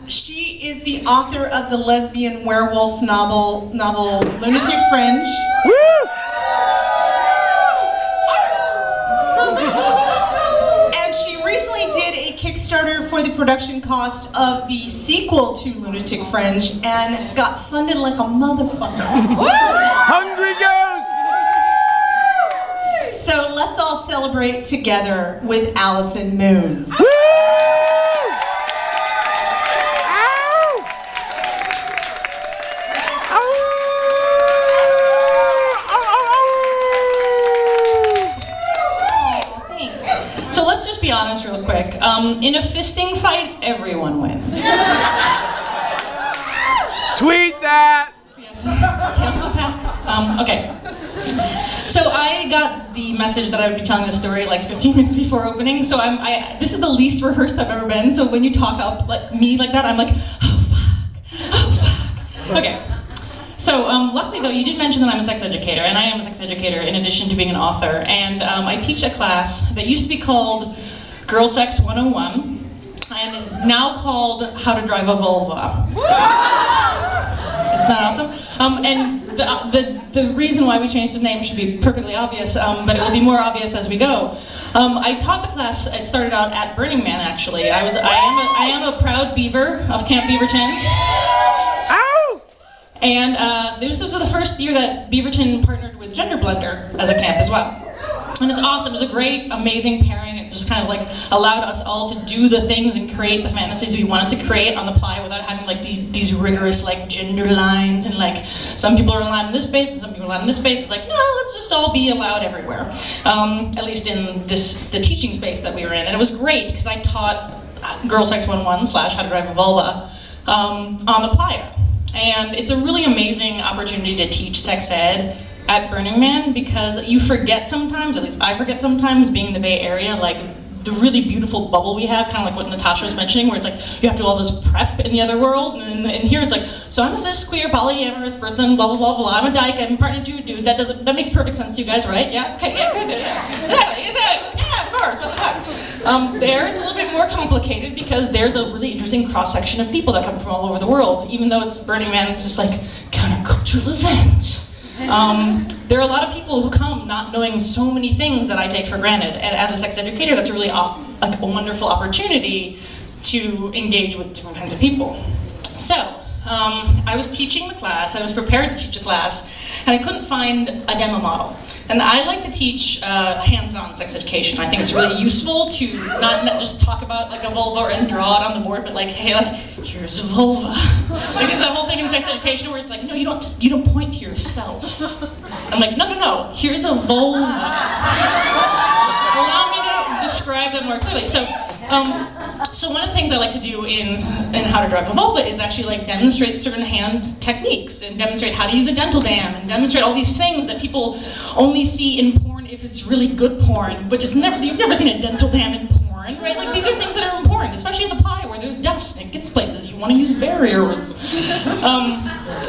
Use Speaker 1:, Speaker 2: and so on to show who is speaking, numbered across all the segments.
Speaker 1: She is the author of the lesbian werewolf novel Lunatic Fringe. Woo! And she recently did a Kickstarter for the production cost of the sequel to Lunatic Fringe and got funded like a motherfucker.
Speaker 2: Hungry Ghost!
Speaker 1: So let's all celebrate together with Allison Moon.
Speaker 3: So let's just be honest real quick. In a fisting fight, everyone wins.
Speaker 2: Tweet that!
Speaker 3: Yes, tails the pack. Okay. So I got the message that I would be telling this story like 15 minutes before opening, so this is the least rehearsed I've ever been, so when you talk up like me like that, I'm like, oh fuck. Okay. So luckily though, you did mention that I'm a sex educator, and I am a sex educator in addition to being an author, and I teach a class that used to be called Girl Sex 101, and is now called How to Drive a Vulva. Isn't that awesome? And the reason why we changed the name should be perfectly obvious, but it will be more obvious as we go. I taught the class. It started out at Burning Man, actually. I am a proud beaver of Camp Beaverton. And this was the first year that Beaverton partnered with GenderBlender as a camp as well. And it's awesome. It was a great, amazing pairing. It just kind of like allowed us all to do the things and create the fantasies we wanted to create on the fly without having like these rigorous like gender lines and like some people are allowed in this space and some people are allowed in this space. It's like, no, let's just all be allowed everywhere. At least in the teaching space that we were in. And it was great because I taught Girl Sex 101 / How to Drive a Vulva on the playa. And it's a really amazing opportunity to teach sex ed at Burning Man because you forget sometimes, at least I forget sometimes, being in the Bay Area, like the really beautiful bubble we have, kind of like what Natasha was mentioning, where it's like you have to do all this prep in the other world, and here it's like, so I'm a cis, queer, polyamorous person, blah, blah, blah, blah, I'm a dyke, I'm partnered to a dude, that makes perfect sense to you guys, right? Yeah? Okay, yeah, good, yeah. Yeah, of course, what the fuck? There, it's a little bit more complicated because there's a really interesting cross-section of people that come from all over the world. Even though it's Burning Man, it's just like countercultural event. There are a lot of people who come not knowing so many things that I take for granted, and as a sex educator, that's a really like a wonderful opportunity to engage with different kinds of people. So, I was teaching the class, I was prepared to teach a class, and I couldn't find a demo model. And I like to teach hands-on sex education. I think it's really useful to not just talk about like a vulva and draw it on the board, but like, hey, like, here's a vulva. Like there's that whole thing in sex education where it's like, no, you don't point to yourself. I'm like, no, here's a vulva. Allow me to describe that more clearly. So one of the things I like to do in How to Drive a Vulva is actually like demonstrate certain hand techniques and demonstrate how to use a dental dam and demonstrate all these things that people only see in porn if it's really good porn, but you've never seen a dental dam in porn, right? Like these are things that are important, especially in the pie where there's dust and it gets places. You want to use barriers.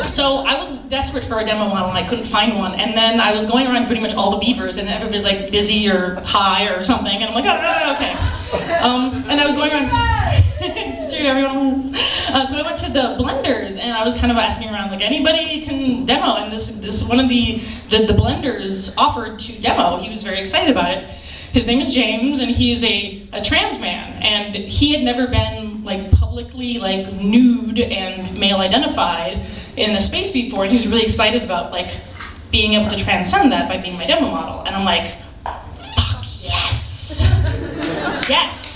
Speaker 3: So I was desperate for a demo model and I couldn't find one, and then I was going around pretty much all the beavers and everybody's like busy or high or something, and I'm like, oh, okay. And I was going around, it's true, everyone was. So I went to the blenders and I was kind of asking around, like, anybody can demo, and this one of the blenders offered to demo. He was very excited about it. His name is James, and he is a trans man, and he had never been like publicly like nude and male identified in a space before, and he was really excited about like being able to transcend that by being my demo model. And I'm like, fuck yes, yes.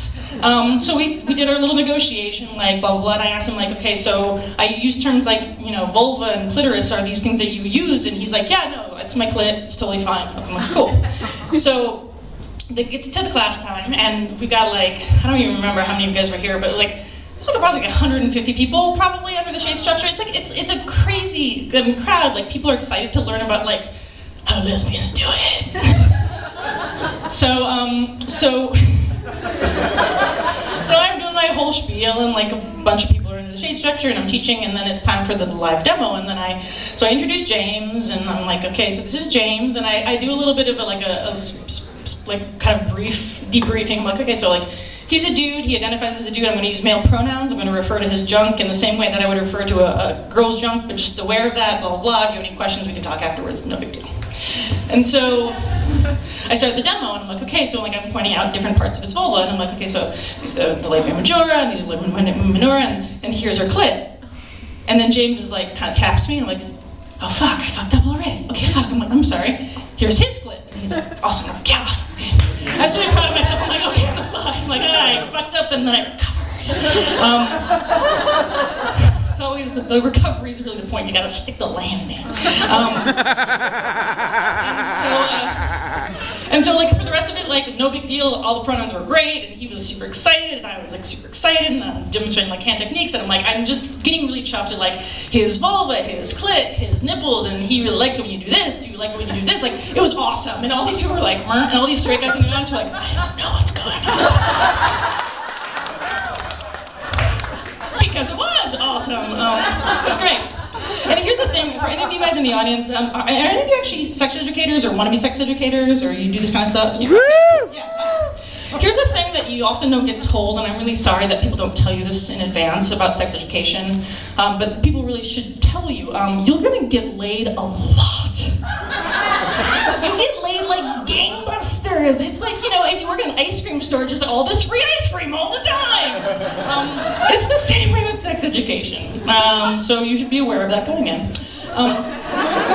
Speaker 3: So we did our little negotiation, like blah blah blah, and I asked him like, okay, so I use terms like, you know, vulva and clitoris are these things that you use, and he's like, yeah, no, it's my clit, it's totally fine. I'm like, cool. So it gets to the class time, and we got like, I don't even remember how many of you guys were here, but like, there's like probably like 150 people probably under the shade structure. It's like, it's a crazy crowd. Like people are excited to learn about like how lesbians do it. So I'm doing my whole spiel, and like a bunch of people are in the shade structure, and I'm teaching, and then it's time for the live demo, and then I introduce James, and I'm like, okay, so this is James, and I do a little bit of a kind of brief debriefing. I'm like, okay, so like he's a dude, he identifies as a dude, I'm going to use male pronouns, I'm going to refer to his junk in the same way that I would refer to a girl's junk, but just aware of that, blah, blah, blah. If you have any questions, we can talk afterwards, no big deal. And so I started the demo, and I'm like, okay, so like I'm pointing out different parts of his vulva, and I'm like, okay, so these are the labia majora, and these are the labia minora, and here's her clit. And then James is like, kind of taps me, and I'm like, oh fuck, I fucked up already. Okay, fuck, I'm like, I'm sorry. Here's his clit. And he's like, awesome. I'm like, yeah, awesome, okay. I was really proud of myself. I'm like, okay, on the fly. I'm like, I fucked up and then I recovered. It's always, the recovery is really the point. You gotta stick the landing. And so like for the rest of it, like no big deal, all the pronouns were great, and he was super excited, and I was like super excited, and I'm demonstrating like hand techniques, and I'm just getting really chuffed at like his vulva, his clit, his nipples, and he really likes it when you do this, do you like it when you do this? Like, it was awesome, and all these people were like, and all these straight guys in the audience were like, I don't know what's going on. Because it was awesome. It was great. And here's the thing, for any of you guys in the audience, are any of you actually sex educators or want to be sex educators, or you do this kind of stuff? Yeah. Here's the thing that you often don't get told, and I'm really sorry that people don't tell you this in advance about sex education, but people really should tell you, you're gonna get laid a lot. You get laid like gangbusters. It's like, you know, if you work in an ice cream store, just all this free ice cream all the time. It's the same way with sex education. So you should be aware of that going in.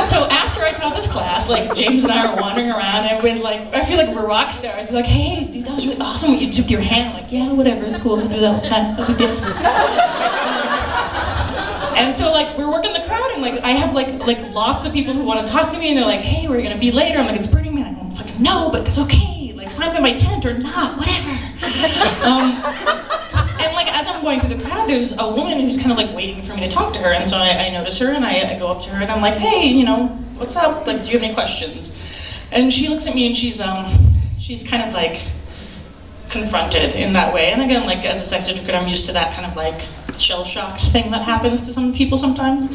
Speaker 3: So after I taught this class, like James and I are wandering around, and everybody's like, I feel like we're rock stars. They're like, hey, dude, that was really awesome what you did with your hand. I'm like, yeah, whatever, it's cool, we'll do that all the time. What we did. And so like we're working the crowd, and like I have like lots of people who want to talk to me, and they're like, hey, we're gonna be later. I'm like, it's Burning Man. I don't fucking know, but that's okay. Like, find me in my tent or not, whatever. And like as I'm going through the crowd, there's a woman who's kind of like waiting for me to talk to her, and so I notice her, and I go up to her, and I'm like, hey, you know, what's up? Like, do you have any questions? And she looks at me, and she's kind of like confronted in that way. And again, like as a sex educator, I'm used to that kind of like shell-shocked thing that happens to some people sometimes.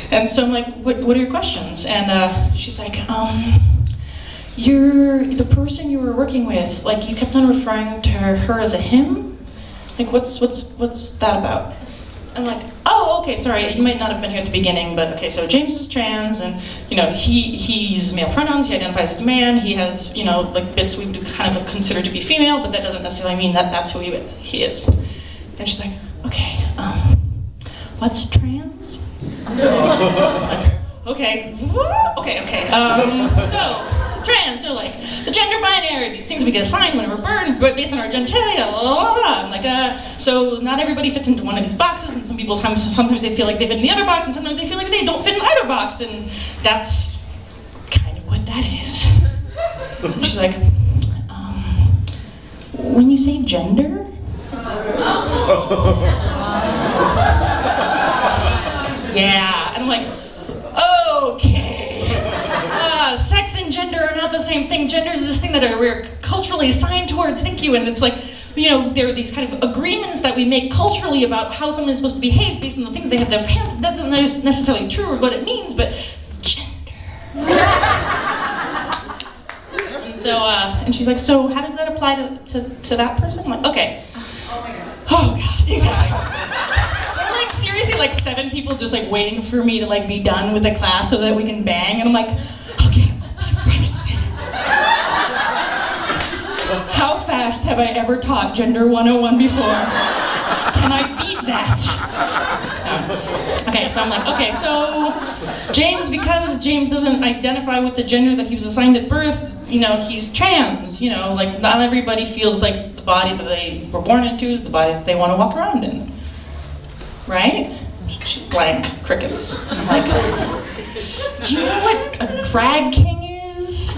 Speaker 3: And so I'm like, what are your questions? And she's like, you're the person you were working with, like you kept on referring to her as a him? Like, what's that about? I'm like, oh, okay, sorry, you might not have been here at the beginning, but okay, so James is trans, and, you know, he uses male pronouns, he identifies as a man, he has, you know, like bits we would kind of consider to be female, but that doesn't necessarily mean that that's who he is. And she's like, okay, what's trans? Okay, okay, so, trans, so like, the gender binary, these things we get assigned when we're born, but based on our genitalia, blah, blah, blah. I'm like, so not everybody fits into one of these boxes, and some people, sometimes they feel like they fit in the other box, and sometimes they feel like they don't fit in either box, and that's kind of what that is. And she's like, when you say gender? Yeah, and I'm like, okay. Sex and gender are not the same thing. Gender is this thing that we're culturally assigned towards, thank you, and it's like, you know, there are these kind of agreements that we make culturally about how someone is supposed to behave based on the things they have in their pants. That's not necessarily true or what it means, but gender. And so, and she's like, so how does that apply to that person? I'm like, okay. Oh God, exactly. Seriously, like 7 people just like waiting for me to like be done with the class so that we can bang, and I'm like, okay, how fast have I ever taught Gender 101 before? Can I beat that? Okay, so I'm like, okay, so James, because James doesn't identify with the gender that he was assigned at birth, you know, he's trans, you know, like not everybody feels like the body that they were born into is the body that they want to walk around in. Right? Blank crickets. I'm like, do you know what a drag king is?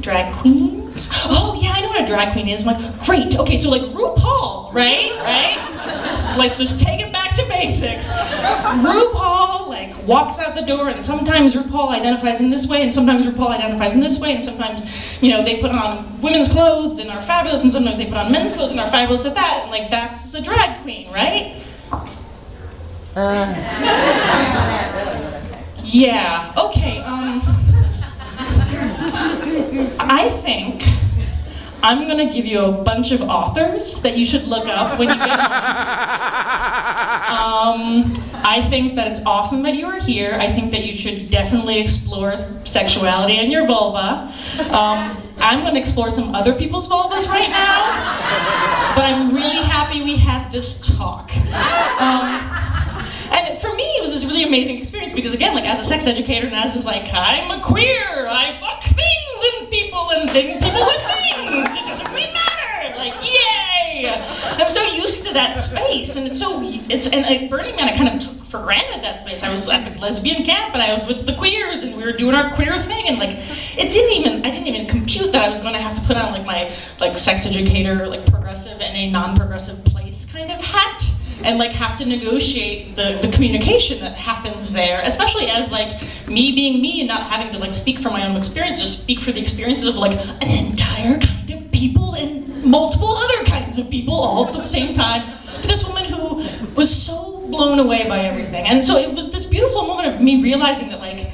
Speaker 3: Drag queen? Oh yeah, I know what a drag queen is. I'm like, great. Okay, so like RuPaul, right? Let's just take it back to basics. RuPaul like walks out the door, and sometimes RuPaul identifies in this way, and sometimes RuPaul identifies in this way, and sometimes, you know, they put on women's clothes and are fabulous, and sometimes they put on men's clothes and are fabulous at that, and like that's a drag queen, right? Yeah. Okay. I'm gonna give you a bunch of authors that you should look up when you get home. I think that it's awesome that you are here. I think that you should definitely explore sexuality and your vulva. I'm going to explore some other people's vulvas right now, but I'm really happy we had this talk. And for me, it was this really amazing experience because, again, like as a sex educator and as like, I'm a queer, I fuck things and people and people with things. It doesn't really matter. Like, yay! I'm so used to that space, and and at Burning Man, I kind of took for granted that space. I was at the lesbian camp, and I was with the queers, and we were doing our queer thing, and like, I didn't even compute that I was going to have to put on like my like sex educator, like progressive and a non-progressive place kind of hat, and like have to negotiate the communication that happens there, especially as like me being me and not having to like speak from my own experience, just speak for the experiences of like an entire kind of people and multiple other kinds of people all at the same time, to this woman who was so blown away by everything. And so it was this beautiful moment of me realizing that like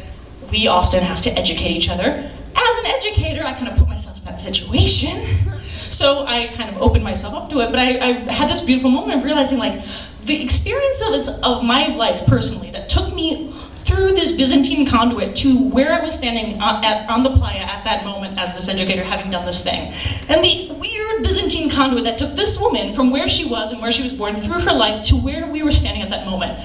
Speaker 3: we often have to educate each other. As an educator, I kind of put myself in that situation. So I kind of opened myself up to it, but I had this beautiful moment of realizing like the experience of my life personally that took me through this Byzantine conduit to where I was standing on the playa at that moment as this educator having done this thing. And the weird Byzantine conduit that took this woman from where she was and where she was born through her life to where we were standing at that moment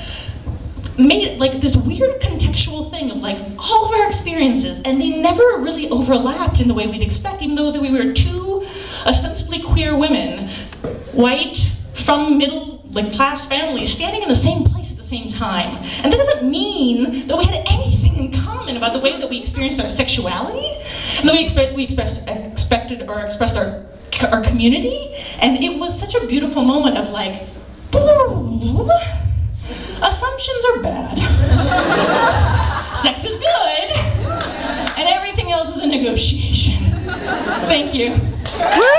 Speaker 3: made it like this weird contextual thing of like all of our experiences, and they never really overlapped in the way we'd expect, even though we were two ostensibly queer women, white, from middle class families, standing in the same place at the same time. And that doesn't mean that we had anything in common about the way that we experienced our sexuality, and that we expressed our community. And it was such a beautiful moment of like, boom, assumptions are bad. Sex is good, and everything else is a negotiation. Thank you.
Speaker 2: Woo!